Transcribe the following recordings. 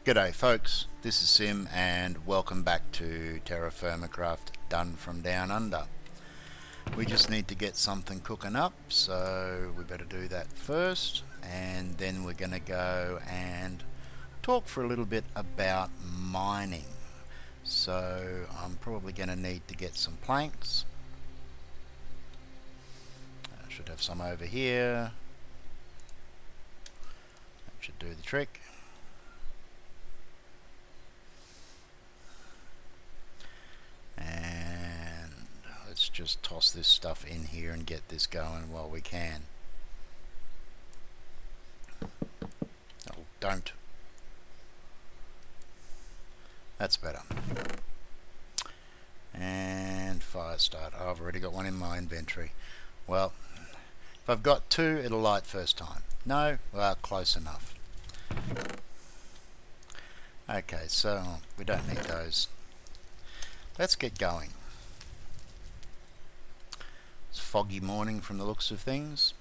G'day folks, this is Sim and welcome back to TerraFirmaCraft done from down under. We just need to get something cooking up, so we better do that first, and then we're going to go and talk for a little bit about mining. So I'm probably going to need to get some planks. I should have some over here. That should do the trick. And let's just toss this stuff in here and get this going while we can. Oh, don't. That's better. And fire start. Oh, I've already got one in my inventory. Well, if I've got two, it'll light first time. No? Well, close enough. Okay, so we don't need those. Let's get going. It's a foggy morning from the looks of things.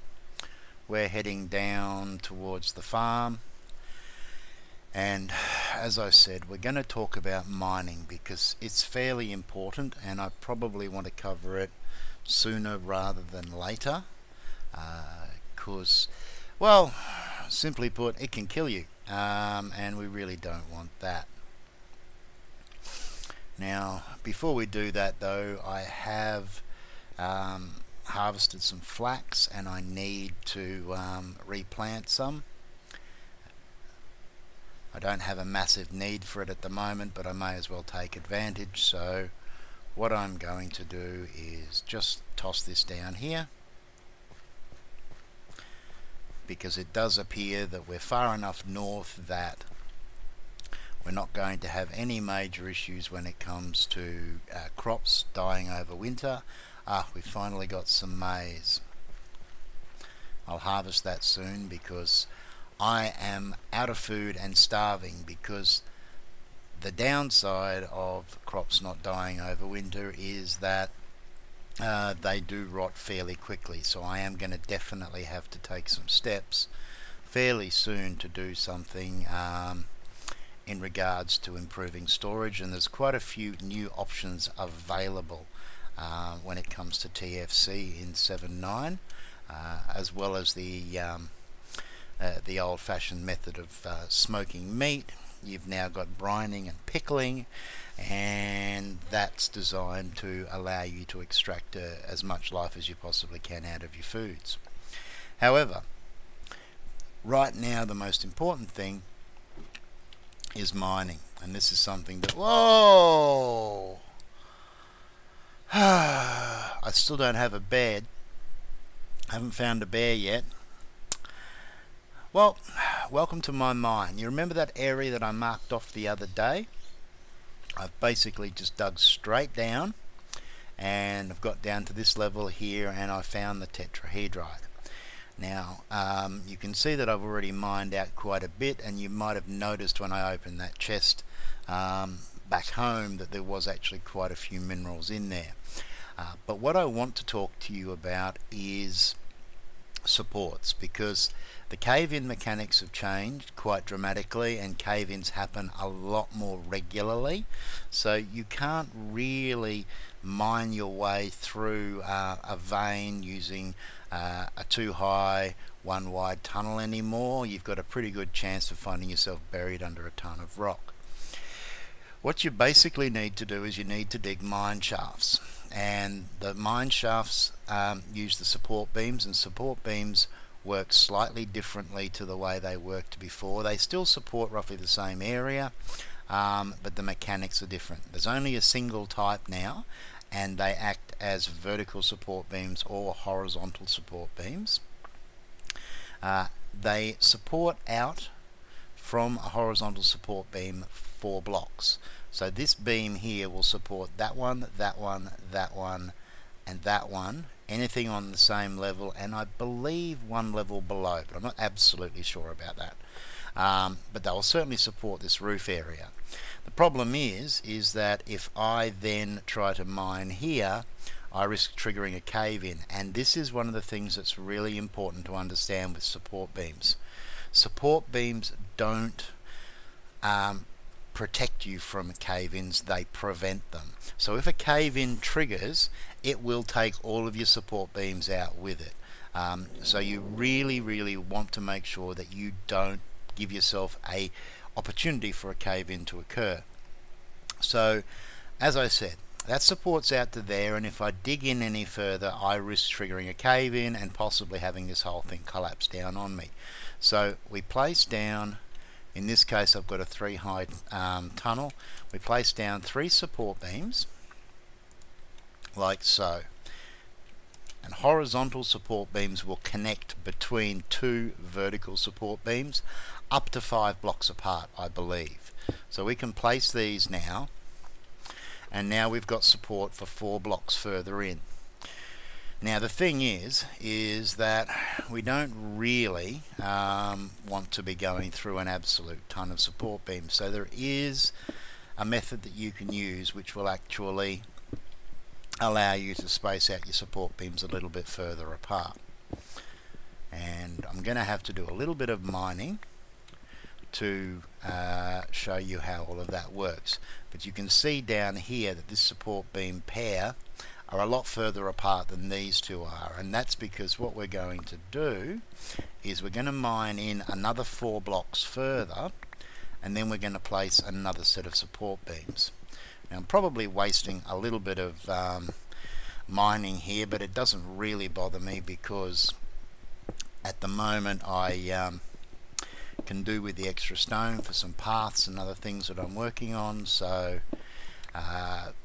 We're heading down towards the farm, and as I said, we're going to talk about mining because it's fairly important, and I probably want to cover it sooner rather than later, because, well, simply put, it can kill you, and we really don't want that. Now, before we do that though, I have harvested some flax and I need to replant some. I don't have a massive need for it at the moment, but I may as well take advantage. So what I'm going to do is just toss this down here, because it does appear that we're far enough north that we're not going to have any major issues when it comes to crops dying over winter. We've finally got some maize. I'll harvest that soon because I am out of food and starving, because the downside of crops not dying over winter is that they do rot fairly quickly. So I am going to definitely have to take some steps fairly soon to do something in regards to improving storage, and there's quite a few new options available when it comes to TFC in 7.9, as well as the old-fashioned method of smoking meat. You've now got brining and pickling, and that's designed to allow you to extract as much life as you possibly can out of your foods. However, right now the most important thing is mining, and this is something that, whoa, I still don't have a bed. I haven't found a bear yet. Well, welcome to my mine. You remember that area that I marked off the other day? I've basically just dug straight down, and I've got down to this level here, and I found the tetrahedrite. Now, you can see that I've already mined out quite a bit, and you might have noticed when I opened that chest back home that there was actually quite a few minerals in there. But what I want to talk to you about is supports, because the cave-in mechanics have changed quite dramatically, and cave-ins happen a lot more regularly, so you can't really mine your way through a vein using a too high, one wide tunnel anymore. You've got a pretty good chance of finding yourself buried under a ton of rock. What you basically need to do is you need to dig mine shafts, and the mine shafts use the support beams, and support beams work slightly differently to the way they worked before. They still support roughly the same area, but the mechanics are different. There's only a single type now, and they act as vertical support beams or horizontal support beams. They support out from a horizontal support beam 4 blocks. So this beam here will support that one, that one, that one, and that one, anything on the same level, and I believe one level below, but I'm not absolutely sure about that. But they'll certainly support this roof area. The problem is that if I then try to mine here, I risk triggering a cave-in, and this is one of the things that's really important to understand with support beams. Support beams don't protect you from cave-ins, they prevent them. So if a cave-in triggers, it will take all of your support beams out with it. So you really want to make sure that you don't give yourself a opportunity for a cave-in to occur. So as I said, that support's out to there, and if I dig in any further, I risk triggering a cave-in and possibly having this whole thing collapse down on me. So we place down, in this case I've got a 3 high tunnel, we place down 3 support beams like so, and horizontal support beams will connect between 2 vertical support beams up to 5 blocks apart, I believe. So we can place these now, and now we've got support for 4 blocks further in. Now the thing is that we don't really want to be going through an absolute ton of support beams. So there is a method that you can use which will actually allow you to space out your support beams a little bit further apart. And I'm going to have to do a little bit of mining to show you how all of that works. But you can see down here that this support beam pair are a lot further apart than these two are, and that's because what we're going to do is we're going to mine in another 4 blocks further, and then we're going to place another set of support beams. Now I'm probably wasting a little bit of mining here, but it doesn't really bother me because at the moment I can do with the extra stone for some paths and other things that I'm working on. So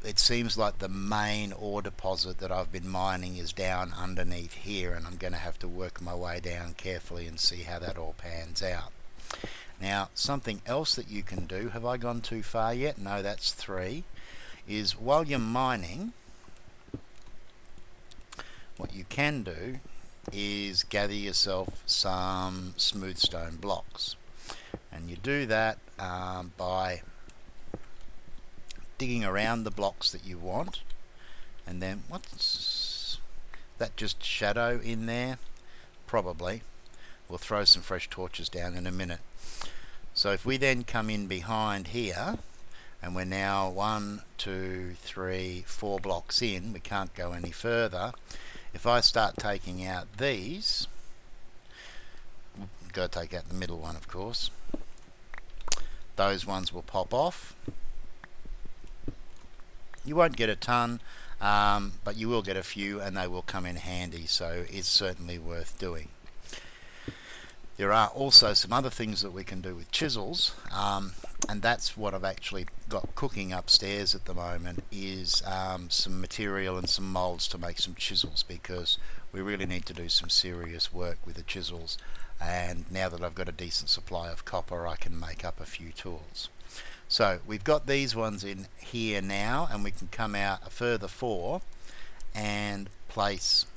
it seems like the main ore deposit that I've been mining is down underneath here, and I'm going to have to work my way down carefully and see how that all pans out. Now something else that you can do, have I gone too far yet? No, that's 3, is while you're mining, what you can do is gather yourself some smooth stone blocks, and you do that by digging around the blocks that you want. And then what's that, just shadow in there? Probably. We'll throw some fresh torches down in a minute. So if we then come in behind here, and we're now 1, 2, 3, 4 blocks in, we can't go any further. If I start taking out these, got to take out the middle one of course, those ones will pop off. You won't get a ton, but you will get a few, and they will come in handy, so it's certainly worth doing. There are also some other things that we can do with chisels, and that's what I've actually got cooking upstairs at the moment, is some material and some molds to make some chisels, because we really need to do some serious work with the chisels, and now that I've got a decent supply of copper, I can make up a few tools. So we've got these ones in here now, and we can come out a further 4 and place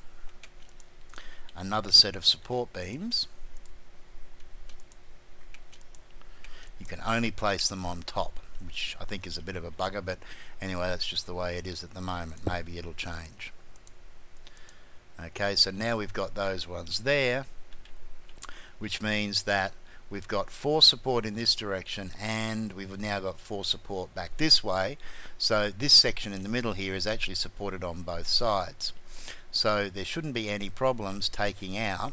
another set of support beams. You can only place them on top, which I think is a bit of a bugger, but anyway, that's just the way it is at the moment. Maybe it'll change. Okay, so now we've got those ones there, which means that we've got 4 support in this direction, and we've now got 4 support back this way. So this section in the middle here is actually supported on both sides. So there shouldn't be any problems taking out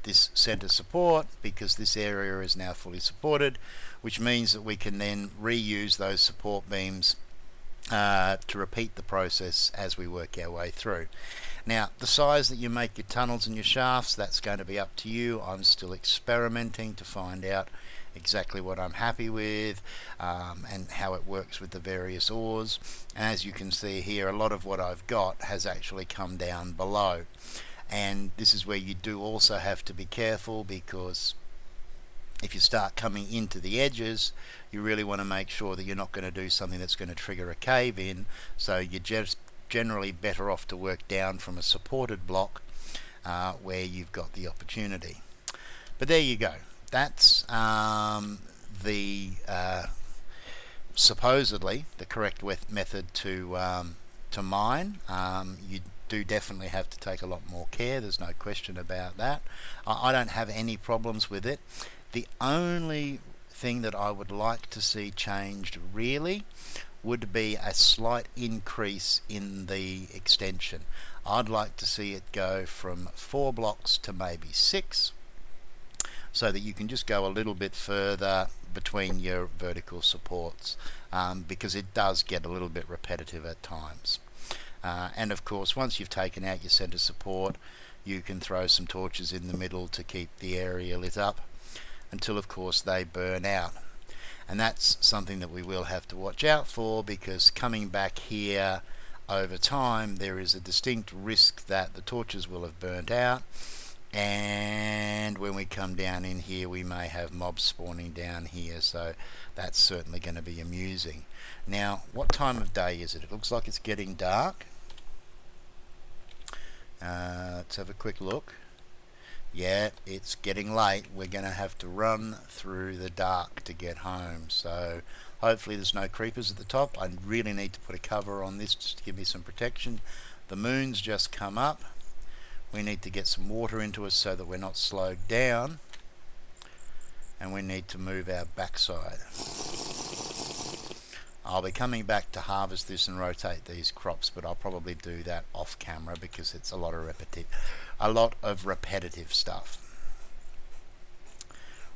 this center support, because this area is now fully supported, which means that we can then reuse those support beams to repeat the process as we work our way through. Now the size that you make your tunnels and your shafts, that's going to be up to you. I'm still experimenting to find out exactly what I'm happy with, and how it works with the various ores. And as you can see here, a lot of what I've got has actually come down below, and this is where you do also have to be careful, because if you start coming into the edges, you really want to make sure that you're not going to do something that's going to trigger a cave in. So you're just generally better off to work down from a supported block where you've got the opportunity. But there you go. That's the supposedly the correct method to mine. You do definitely have to take a lot more care, there's no question about that. I don't have any problems with it. The only thing that I would like to see changed really would be a slight increase in the extension. I'd like to see it go from 4 blocks to maybe 6, so that you can just go a little bit further between your vertical supports, because it does get a little bit repetitive at times. And of course, once you've taken out your center support, you can throw some torches in the middle to keep the area lit up until of course they burn out. And that's something that we will have to watch out for, because coming back here over time there is a distinct risk that the torches will have burnt out, and when we come down in here we may have mobs spawning down here, so that's certainly going to be amusing. Now, what time of day is it? It looks like it's getting dark. Let's have a quick look. Yeah, it's getting late. We're going to have to run through the dark to get home, so hopefully there's no creepers at the top. I really need to put a cover on this just to give me some protection. The moon's just come up. We need to get some water into us so that we're not slowed down, and we need to move our backside. I'll be coming back to harvest this and rotate these crops, but I'll probably do that off camera because it's a lot of repetitive stuff.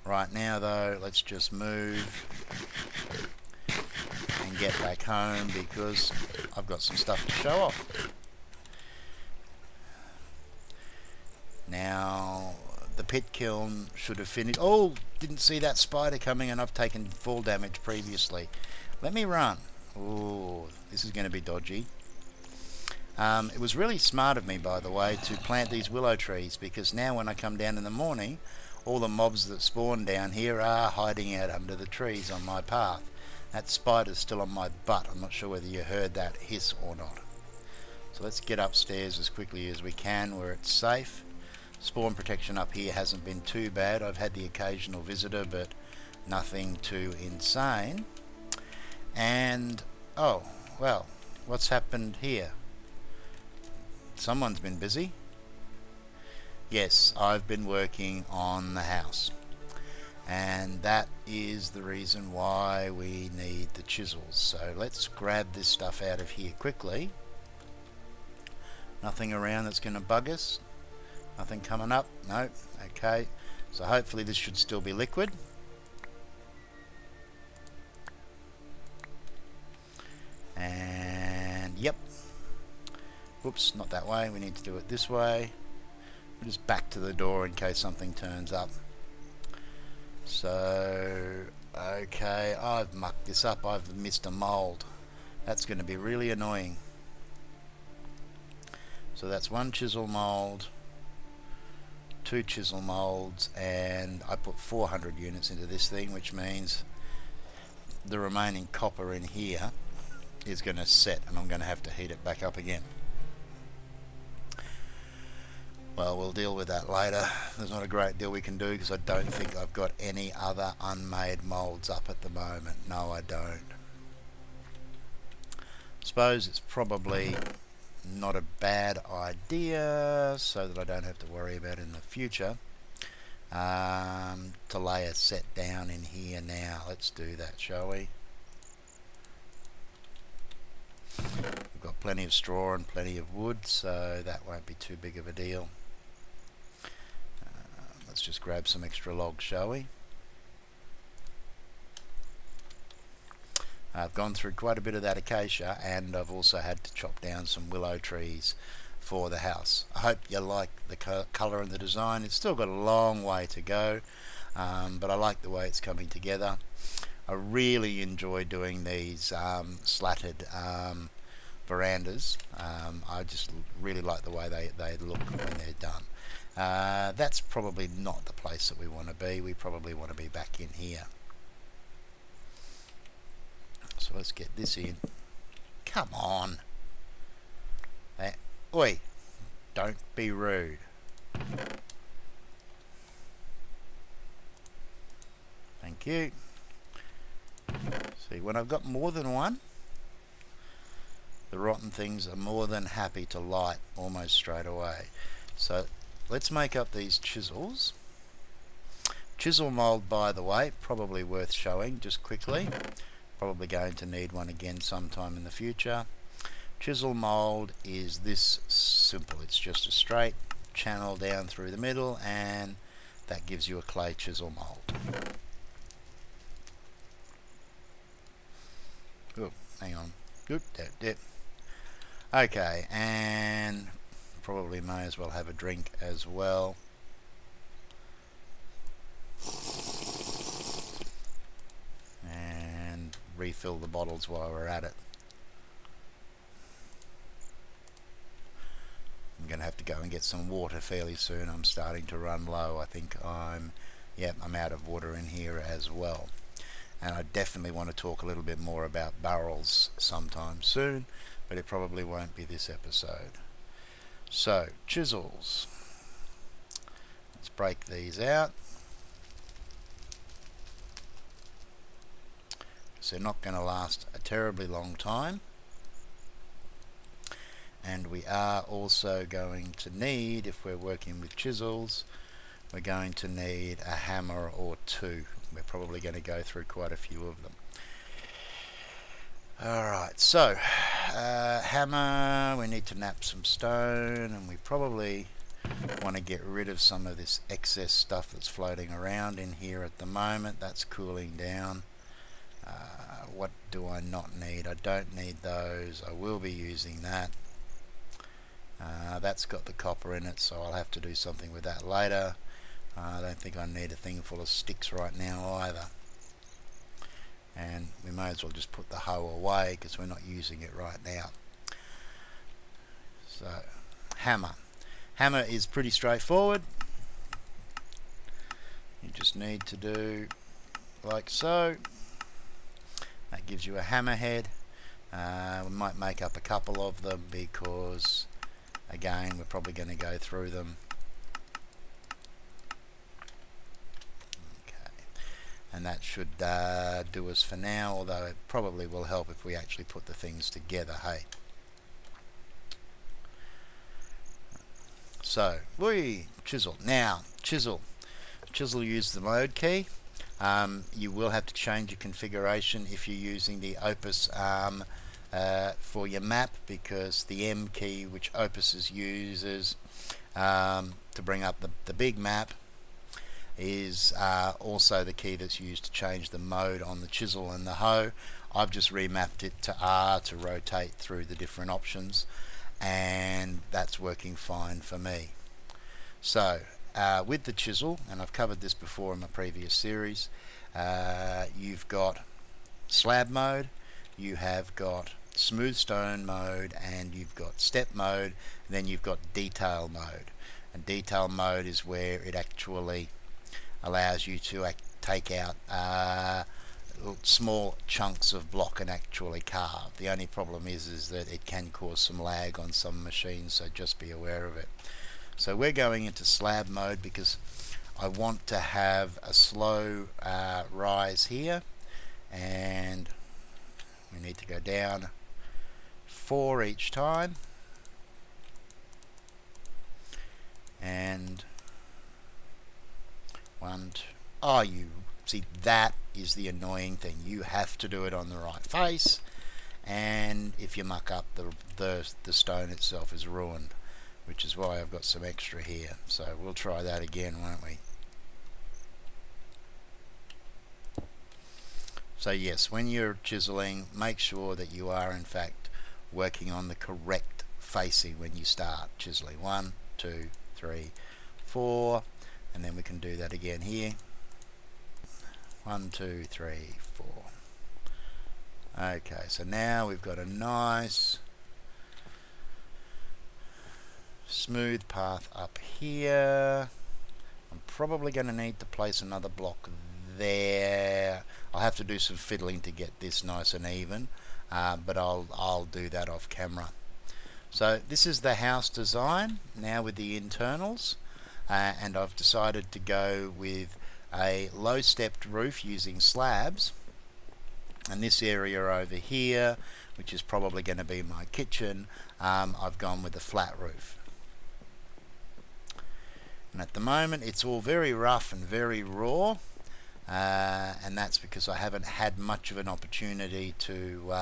Right now though, let's just move and get back home because I've got some stuff to show off. Now, the pit kiln should have finished. Oh, didn't see that spider coming, and I've taken fall damage previously. Let me run. Oh, this is going to be dodgy. It was really smart of me, by the way, to plant these willow trees, because now when I come down in the morning, all the mobs that spawn down here are hiding out under the trees on my path. That spider's still on my butt. I'm not sure whether you heard that hiss or not. So let's get upstairs as quickly as we can where it's safe. Spawn protection up here hasn't been too bad. I've had the occasional visitor, but nothing too insane. And, oh, well, what's happened here? Someone's been busy. Yes, I've been working on the house. And that is the reason why we need the chisels. So let's grab this stuff out of here quickly. Nothing around that's going to bug us. Nothing coming up. No. Okay. So hopefully this should still be liquid. And yep. Whoops, not that way. We need to do it this way. We'll just back to the door in case something turns up. So, okay, I've mucked this up. I've missed a mold. That's going to be really annoying. So that's 1 chisel mold, 2 chisel molds, and I put 400 units into this thing, which means the remaining copper in here is going to set, and I'm going to have to heat it back up again. Well, we'll deal with that later. There's not a great deal we can do because I don't think I've got any other unmade molds up at the moment. No, I don't. Suppose it's probably not a bad idea, so that I don't have to worry about it in the future, to lay a set down in here now. Let's do that, shall we? We've got plenty of straw and plenty of wood, so that won't be too big of a deal. Let's just grab some extra logs, shall we? I've gone through quite a bit of that acacia, and I've also had to chop down some willow trees for the house. I hope you like the colour and the design. It's still got a long way to go, but I like the way it's coming together. I really enjoy doing these slatted verandas. I just really like the way they look when they're done. That's probably not the place that we want to be. We probably want to be back in here. So let's get this in. Come on. Oi, don't be rude. Thank you. See, when I've got more than one, the rotten things are more than happy to light almost straight away. So let's make up these chisels. Chisel mold, by the way, probably worth showing just quickly. Probably going to need one again sometime in the future. Chisel mold is this simple. It's just a straight channel down through the middle, and that gives you a clay chisel mold. Oh, hang on. Oop, dip. Okay, and probably may as well have a drink as well. And refill the bottles while we're at it. I'm going to have to go and get some water fairly soon. I'm starting to run low. I think I'm out of water in here as well. And I definitely want to talk a little bit more about barrels sometime soon, but it probably won't be this episode. So, chisels. Let's break these out. So they're not going to last a terribly long time. And we are also going to need, if we're working with chisels, we're going to need a hammer or two. We're probably going to go through quite a few of them. Alright, so hammer, we need to nap some stone, and we probably want to get rid of some of this excess stuff that's floating around in here at the moment. That's cooling down. What do I not need? I don't need those. I will be using that. That's got the copper in it, so I'll have to do something with that later. I don't think I need a thing full of sticks right now either. And we may as well just put the hoe away because we're not using it right now. So, hammer. Hammer is pretty straightforward. You just need to do like so. That gives you a hammer head. We might make up a couple of them because, again, we're probably going to go through them. Okay, and that should do us for now, although it probably will help if we actually put the things together, hey? So, chisel. Now, chisel. Chisel uses the mode key. You will have to change your configuration if you're using the Opis for your map, because the M key, which Opis uses to bring up the big map, is also the key that's used to change the mode on the chisel and the hoe. I've just remapped it to R to rotate through the different options, and that's working fine for me. So with the chisel, and I've covered this before in my previous series, you've got slab mode, you have got smooth stone mode, and you've got step mode, and then you've got detail mode. And detail mode is where it actually allows you to take out small chunks of block and actually carve. The only problem is that it can cause some lag on some machines, so just be aware of it. So we're going into slab mode because I want to have a slow rise here, and we need to go down 4 each time, and 1, 2. Oh, you see, that is the annoying thing. You have to do it on the right face, and if you muck up, the stone itself is ruined, which is why I've got some extra here. So we'll try that again, won't we? So yes, when you're chiseling, make sure that you are in fact working on the correct facing when you start chiseling. 1, 2, 3, 4, and then we can do that again here. 1, 2, 3, 4. Okay, so now we've got a nice smooth path up here. I'm probably going to need to place another block there. I'll have to do some fiddling to get this nice and even, but I'll do that off camera. So this is the house design now with the internals, and I've decided to go with a low stepped roof using slabs, and this area over here which is probably going to be my kitchen, I've gone with the flat roof. And at the moment it's all very rough and very raw, and that's because I haven't had much of an opportunity to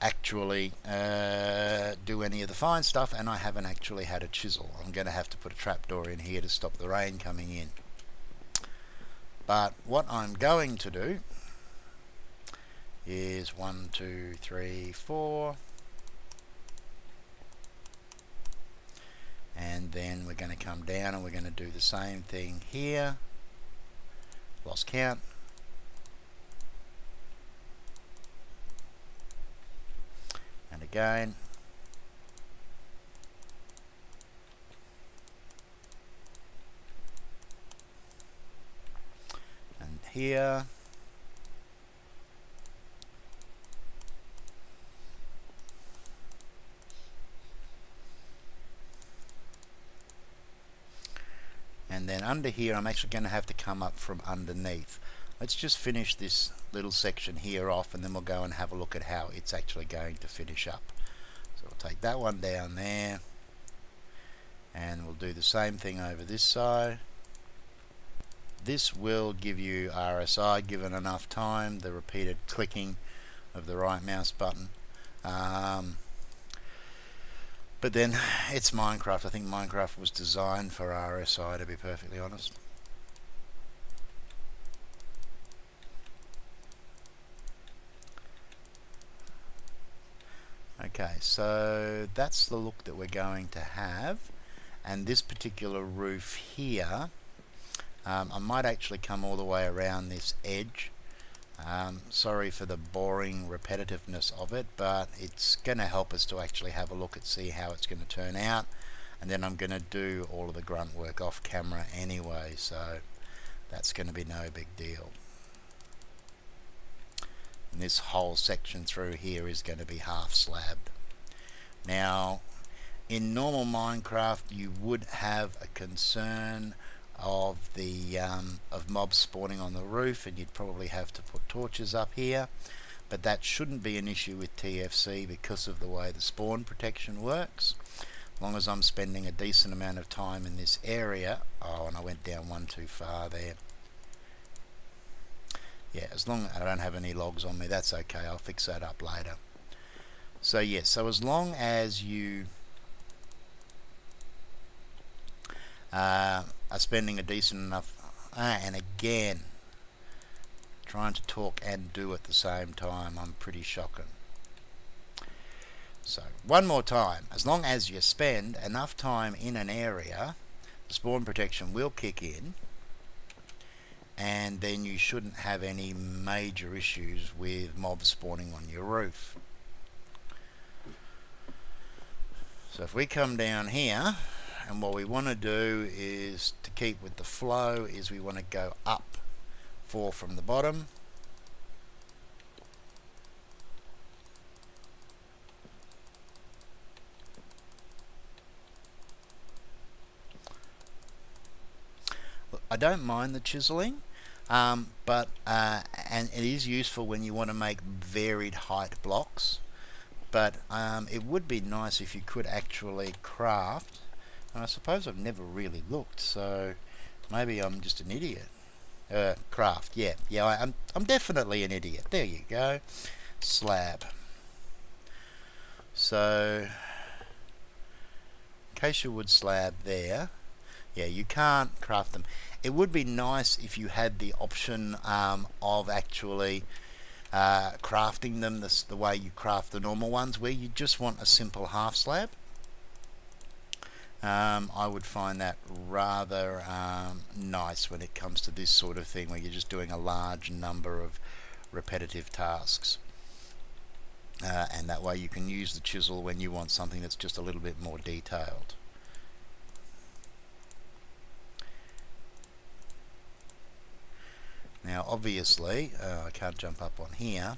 actually do any of the fine stuff, and I haven't actually had a chisel. I'm going to have to put a trapdoor in here to stop the rain coming in. But what I'm going to do is 1, 2, 3, 4, and then we're going to come down and we're going to do the same thing here. Lost count. And again. And here. And then under here I'm actually going to have to come up from underneath. Let's just finish this little section here off, and then we'll go and have a look at how it's actually going to finish up. So we'll take that one down there, and we'll do the same thing over this side. This will give you RSI given enough time, the repeated clicking of the right mouse button. But then it's Minecraft. I think Minecraft was designed for RSI, to be perfectly honest. Okay, so that's the look that we're going to have. And this particular roof here, I might actually come all the way around this edge. Sorry for the boring repetitiveness of it, but it's going to help us to actually have a look and see how it's going to turn out. And then I'm going to do all of the grunt work off camera anyway, so that's going to be no big deal. And this whole section through here is going to be half slabbed. Now, in normal Minecraft, you would have a concern of the of mobs spawning on the roof, and you'd probably have to put torches up here, but that shouldn't be an issue with TFC because of the way the spawn protection works. As long as I'm spending a decent amount of time in this area. Oh, and I went down one too far there. Yeah, as long as I don't have any logs on me, that's okay. I'll fix that up later. So yes, so as long as you are spending a decent enough, and again, trying to talk and do at the same time, I'm pretty shocking. So one more time, as long as you spend enough time in an area, the spawn protection will kick in, and then you shouldn't have any major issues with mobs spawning on your roof. So if we come down here, and what we want to do is, to keep with the flow, is we want to go up 4 from the bottom. Look, I don't mind the chiseling, but and it is useful when you want to make varied height blocks, but it would be nice if you could actually craft. And I suppose I've never really looked, so maybe I'm just an idiot. Craft, yeah, I'm definitely an idiot. There you go. Slab. So, acacia wood slab there. Yeah, you can't craft them. It would be nice if you had the option of actually crafting them the way you craft the normal ones, where you just want a simple half slab. I would find that rather nice when it comes to this sort of thing, where you're just doing a large number of repetitive tasks, and that way you can use the chisel when you want something that's just a little bit more detailed. Now obviously I can't jump up on here,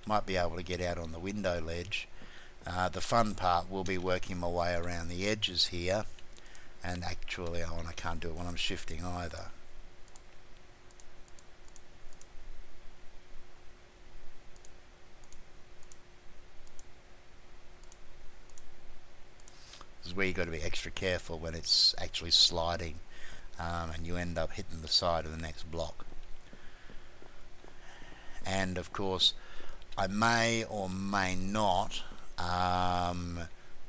might be able to get out on the window ledge. The fun part will be working my way around the edges here, and actually, oh, and I can't do it when I'm shifting either. is where you've got to be extra careful when it's actually sliding, and you end up hitting the side of the next block. And of course I may or may not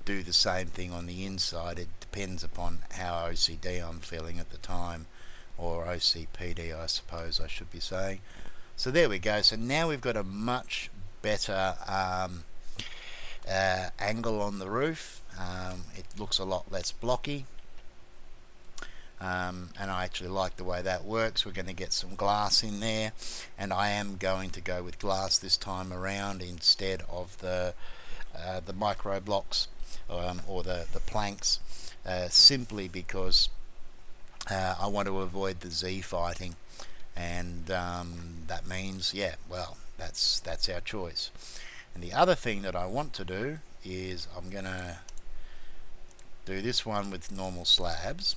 do the same thing on the inside. It depends upon how OCD I'm feeling at the time, or OCPD I suppose I should be saying. So there we go. So now we've got a much better angle on the roof. It looks a lot less blocky, and I actually like the way that works. We're going to get some glass in there, and I am going to go with glass this time around instead of the micro blocks, or the planks, simply because I want to avoid the Z fighting, and that means, yeah, well, that's our choice. And the other thing that I want to do is I'm gonna do this one with normal slabs,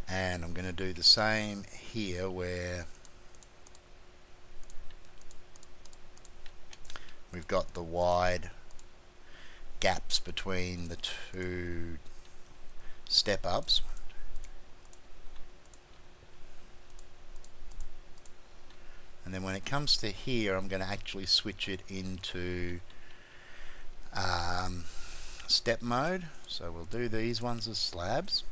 and I'm going to do the same here where we've got the wide gaps between the two step ups. And then when it comes to here, I'm going to actually switch it into step mode. So we'll do these ones as slabs.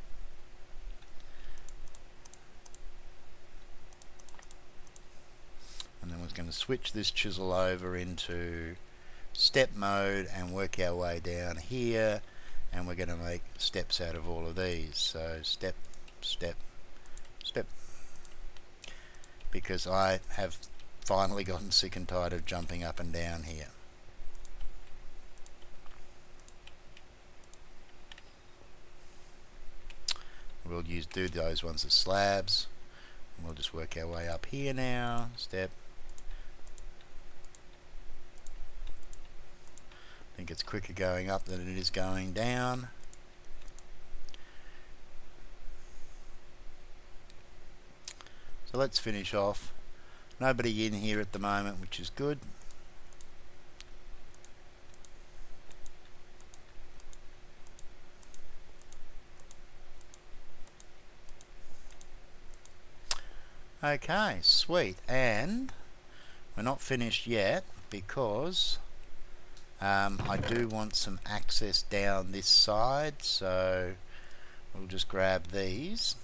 And then we're going to switch this chisel over into step mode and work our way down here, and we're going to make steps out of all of these. So step, step, step, because I have finally gotten sick and tired of jumping up and down here. We'll do those ones as slabs, and we'll just work our way up here now. Step. I think it's quicker going up than it is going down. So let's finish off. Nobody in here at the moment, which is good. Okay, sweet. And we're not finished yet, because I do want some access down this side, so we'll just grab these.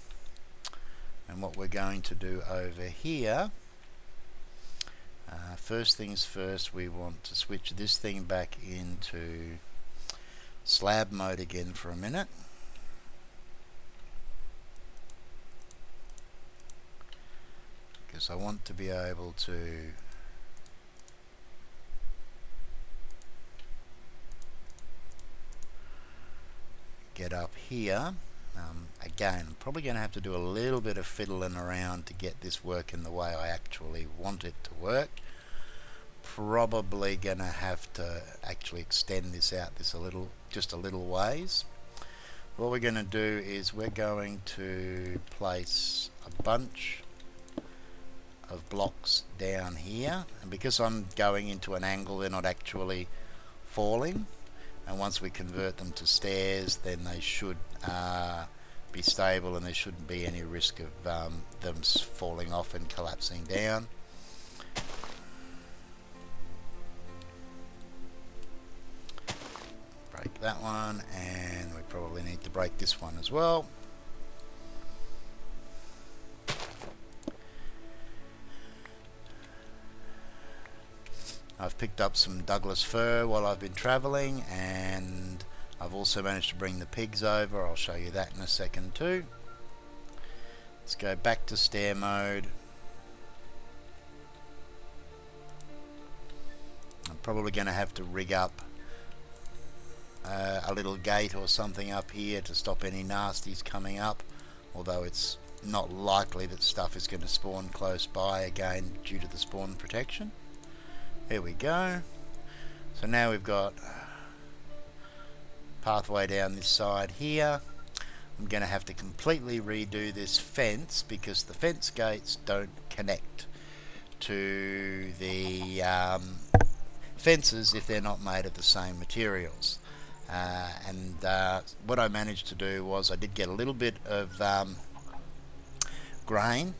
And what we're going to do over here, first things first, we want to switch this thing back into slab mode again for a minute. Because I want to be able to get up here. Again, I'm probably going to have to do a little bit of fiddling around to get this working the way I actually want it to work. Probably going to have to actually extend this out just a little ways. What we're going to do is we're going to place a bunch of blocks down here, and because I'm going into an angle, they're not actually falling, and once we convert them to stairs, then they should be stable, and there shouldn't be any risk of them falling off and collapsing down. Break that one, and we probably need to break this one as well. I've picked up some Douglas fir while I've been travelling, and I've also managed to bring the pigs over. I'll show you that in a second too. Let's go back to stair mode. I'm probably going to have to rig up a little gate or something up here to stop any nasties coming up, although it's not likely that stuff is going to spawn close by again due to the spawn protection. There we go. So now we've got pathway down this side here. I'm going to have to completely redo this fence because the fence gates don't connect to the fences if they're not made of the same materials. And what I managed to do was I did get a little bit of grain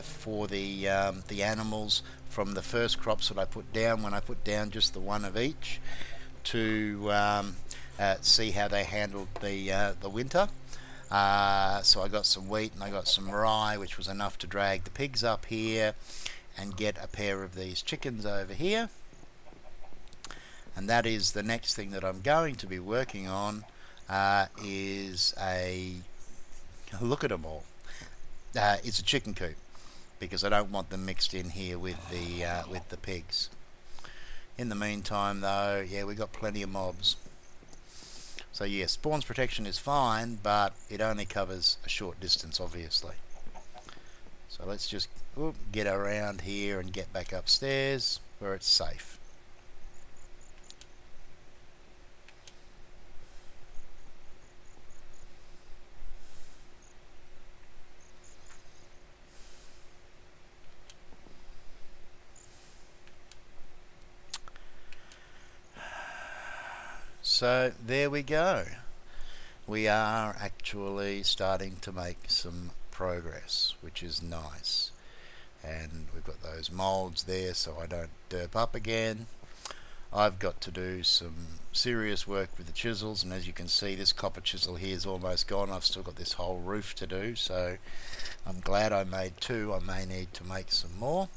for the animals from the first crops that I put down, when I put down just the one of each, to see how they handled the winter. So I got some wheat and I got some rye, which was enough to drag the pigs up here and get a pair of these chickens over here. And that is the next thing that I'm going to be working on, is a look at them all. It's a chicken coop, because I don't want them mixed in here with the pigs. In the meantime, though, yeah, we got plenty of mobs. So yeah, spawns protection is fine, but it only covers a short distance, obviously. So let's just get around here and get back upstairs where it's safe. So there we go. We are actually starting to make some progress, which is nice. And we've got those molds there so I don't derp up again. I've got to do some serious work with the chisels, and as you can see, this copper chisel here is almost gone. I've still got this whole roof to do, so I'm glad I made two. I may need to make some more.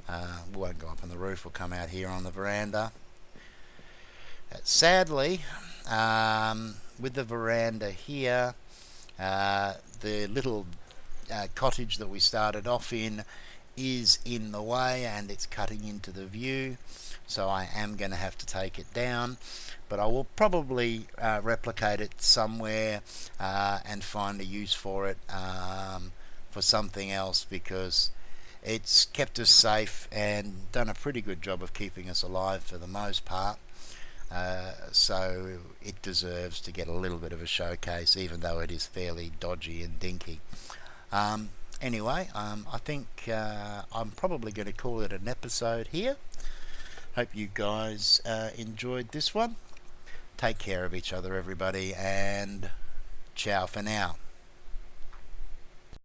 We won't go up on the roof, we'll come out here on the veranda. Sadly, with the veranda here, the little cottage that we started off in is in the way and it's cutting into the view, so I am going to have to take it down, but I will probably replicate it somewhere and find a use for it for something else, because it's kept us safe and done a pretty good job of keeping us alive for the most part. So it deserves to get a little bit of a showcase, even though it is fairly dodgy and dinky. Anyway, I think I'm probably going to call it an episode here. Hope you guys enjoyed this one. Take care of each other, everybody, and ciao for now.